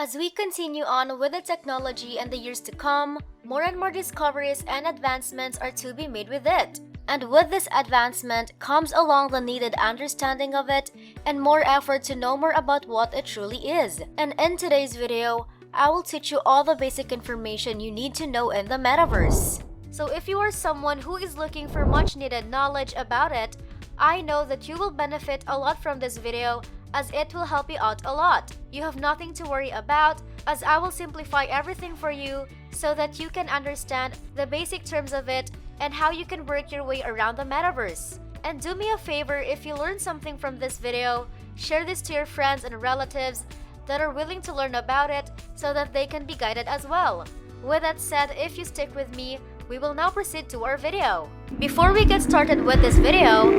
As we continue on with the technology and the years to come, more and more discoveries and advancements are to be made with it. And with this advancement comes along the needed understanding of it and more effort to know more about what it truly is. And in today's video, I will teach you all the basic information you need to know in the Metaverse. So if you are someone who is looking for much needed knowledge about it, I know that you will benefit a lot from this video as it will help you out a lot. You have nothing to worry about as I will simplify everything for you so that you can understand the basic terms of it and how you can work your way around the Metaverse. And do me a favor, if you learned something from this video, share this to your friends and relatives that are willing to learn about it so that they can be guided as well. With that said, if you stick with me, we will now proceed to our video. Before we get started with this video,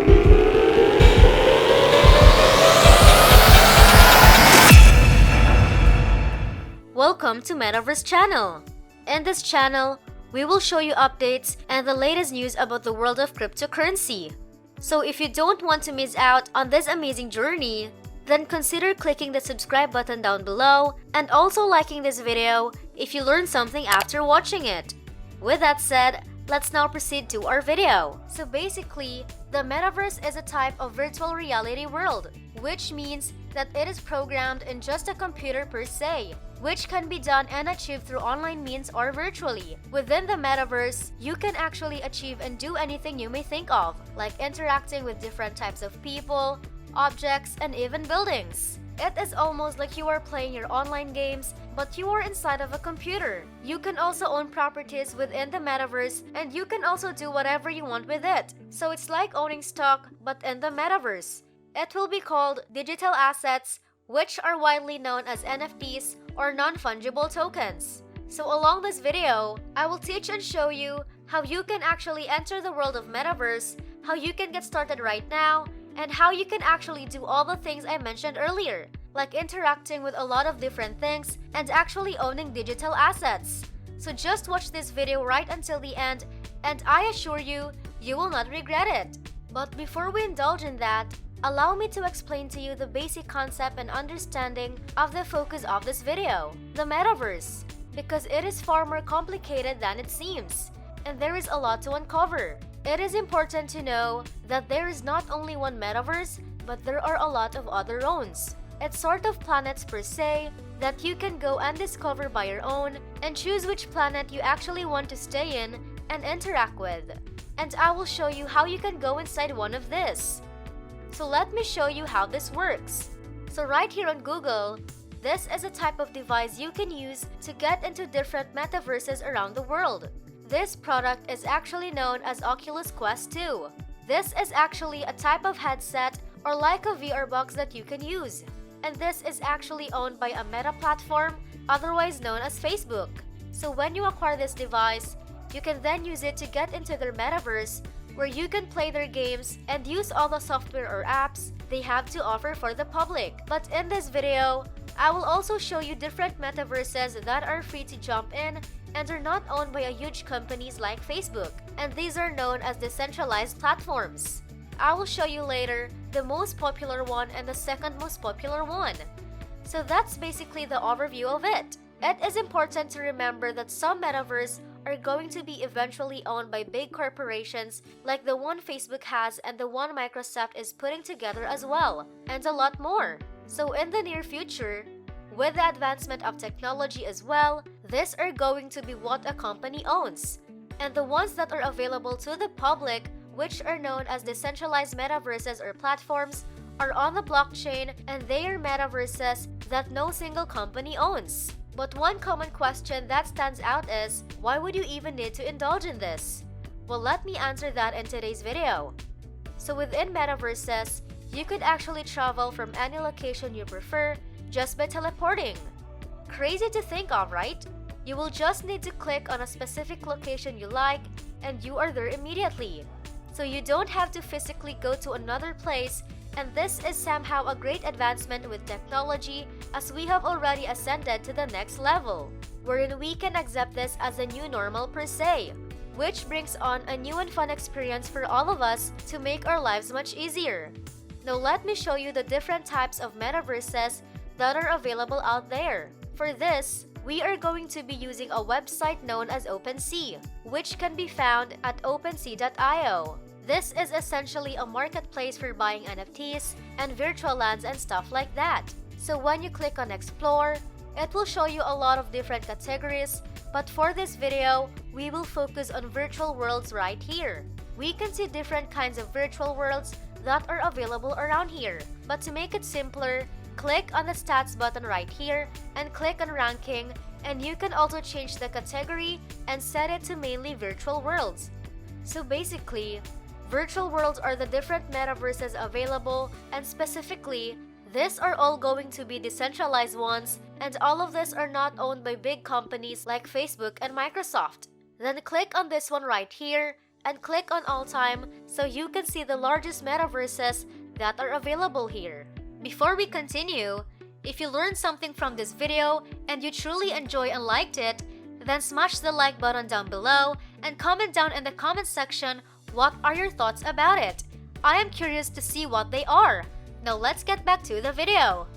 welcome to Metaverse channel. In this channel, we will show you updates and the latest news about the world of cryptocurrency. So if you don't want to miss out on this amazing journey, then consider clicking the subscribe button down below and also liking this video if you learned something after watching it. With that said, let's now proceed to our video. So basically, the Metaverse is a type of virtual reality world, which means that it is programmed in just a computer per se, which can be done and achieved through online means or virtually. Within the Metaverse, you can actually achieve and do anything you may think of, like interacting with different types of people, objects, and even buildings. It is almost like you are playing your online games, but you are inside of a computer. You can also own properties within the Metaverse, and you can also do whatever you want with it. So it's like owning stock, but in the Metaverse. It will be called digital assets, which are widely known as NFTs or non-fungible tokens. So along this video, I will teach and show you how you can actually enter the world of Metaverse, how you can get started right now, and how you can actually do all the things I mentioned earlier, like interacting with a lot of different things and actually owning digital assets. So just watch this video right until the end, and I assure you, you will not regret it. But before we indulge in that, allow me to explain to you the basic concept and understanding of the focus of this video, the Metaverse, because it is far more complicated than it seems, and there is a lot to uncover. It is important to know that there is not only one Metaverse, but there are a lot of other ones. It's sort of planets per se that you can go and discover by your own and choose which planet you actually want to stay in and interact with. And I will show you how you can go inside one of this. So let me show you how this works. So right here on Google, this is a type of device you can use to get into different metaverses around the world. This product is actually known as Oculus Quest 2. This is actually a type of headset or like a VR box that you can use. And this is actually owned by a Meta platform, otherwise known as Facebook. So when you acquire this device, you can then use it to get into their Metaverse, where you can play their games and use all the software or apps they have to offer for the public. But in this video, I will also show you different metaverses that are free to jump in and are not owned by a huge companies like Facebook, and these are known as decentralized platforms. I will show you later the most popular one and the second most popular one. So that's basically the overview of it. It is important to remember that some metaverse are going to be eventually owned by big corporations like the one Facebook has and the one Microsoft is putting together as well, and a lot more. So in the near future, with the advancement of technology as well, these are going to be what a company owns. And the ones that are available to the public, which are known as decentralized metaverses or platforms, are on the blockchain, and they are metaverses that no single company owns. But one common question that stands out is, why would you even need to indulge in this? Well, let me answer that in today's video. So within metaverses, you could actually travel from any location you prefer just by teleporting. Crazy to think of, right? You will just need to click on a specific location you like and you are there immediately. So you don't have to physically go to another place, and this is somehow a great advancement with technology as we have already ascended to the next level, wherein we can accept this as a new normal per se, which brings on a new and fun experience for all of us to make our lives much easier. Now let me show you the different types of metaverses that are available out there. For this, we are going to be using a website known as OpenSea, which can be found at OpenSea.io. This is essentially a marketplace for buying NFTs and virtual lands and stuff like that. So when you click on Explore, it will show you a lot of different categories, but for this video, we will focus on virtual worlds right here. We can see different kinds of virtual worlds that are available around here. But to make it simpler, click on the stats button right here and click on ranking, and you can also change the category and set it to mainly virtual worlds. So basically, virtual worlds are the different metaverses available, and specifically, these are all going to be decentralized ones, and all of these are not owned by big companies like Facebook and Microsoft. Then click on this one right here and click on all time so you can see the largest metaverses that are available here. Before we continue, if you learned something from this video and you truly enjoy and liked it, then smash the like button down below and comment down in the comment section what are your thoughts about it. I am curious to see what they are. Now let's get back to the video.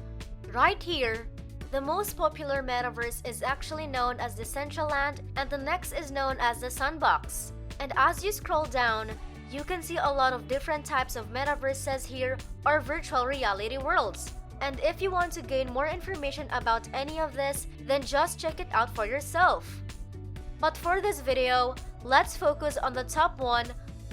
Right here, the most popular metaverse is actually known as Decentraland, and the next is known as the Sandbox. And as you scroll down, you can see a lot of different types of metaverses here or virtual reality worlds. And if you want to gain more information about any of this, then just check it out for yourself. But for this video, let's focus on the top one,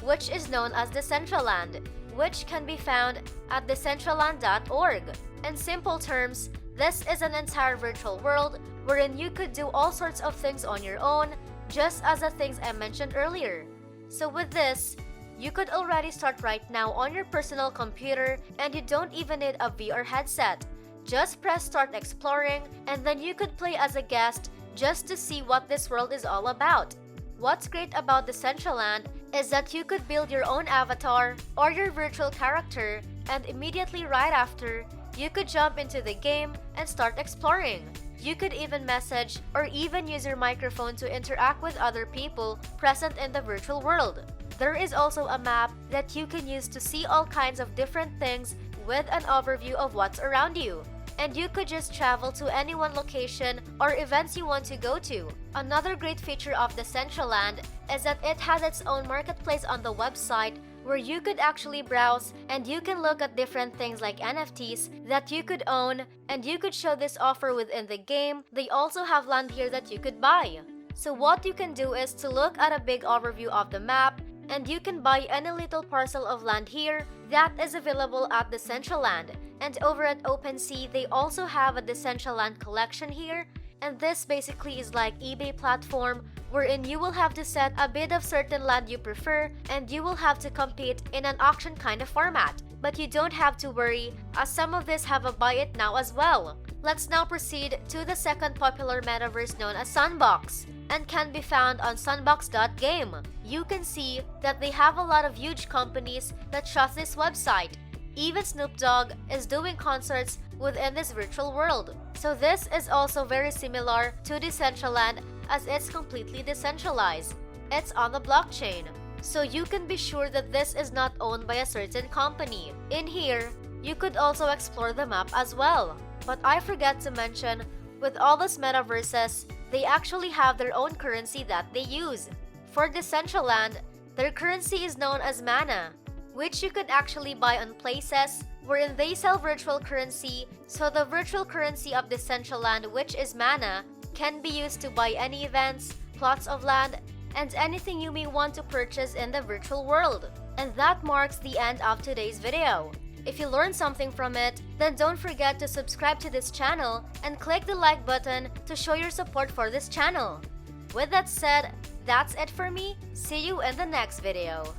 which is known as Decentraland, which can be found at decentraland.org. In simple terms, this is an entire virtual world wherein you could do all sorts of things on your own, just as the things I mentioned earlier. So with this, you could already start right now on your personal computer, and you don't even need a VR headset. Just press start exploring, and then you could play as a guest just to see what this world is all about. What's great about Decentraland is that you could build your own avatar or your virtual character, and immediately right after, you could jump into the game and start exploring. You could even message or even use your microphone to interact with other people present in the virtual world. There is also a map that you can use to see all kinds of different things with an overview of what's around you. And you could just travel to any one location or events you want to go to. Another great feature of Decentraland is that it has its own marketplace on the website where you could actually browse and you can look at different things like NFTs that you could own, and you could show this offer within the game. They also have land here that you could buy. So what you can do is to look at a big overview of the map, and you can buy any little parcel of land here that is available at Decentraland. And over at OpenSea, they also have a Decentraland collection here, and this basically is like eBay platform wherein you will have to set a bid of certain land you prefer, and you will have to compete in an auction kind of format. But you don't have to worry, as some of this have a buy it now as well. Let's now proceed to the second popular metaverse known as Sandbox, and can be found on sandbox.game. You can see that they have a lot of huge companies that trust this website. Even Snoop Dogg is doing concerts within this virtual world. So this is also very similar to Decentraland, as it's completely decentralized. It's on the blockchain. So you can be sure that this is not owned by a certain company. In here, you could also explore the map as well. But I forgot to mention, with all these metaverses, they actually have their own currency that they use. For Decentraland, their currency is known as mana, which you could actually buy on places wherein they sell virtual currency. So the virtual currency of Decentraland, which is mana, can be used to buy any events, plots of land, and anything you may want to purchase in the virtual world. And that marks the end of today's video. If you learned something from it, then don't forget to subscribe to this channel and click the like button to show your support for this channel. With that said, that's it for me. See you in the next video.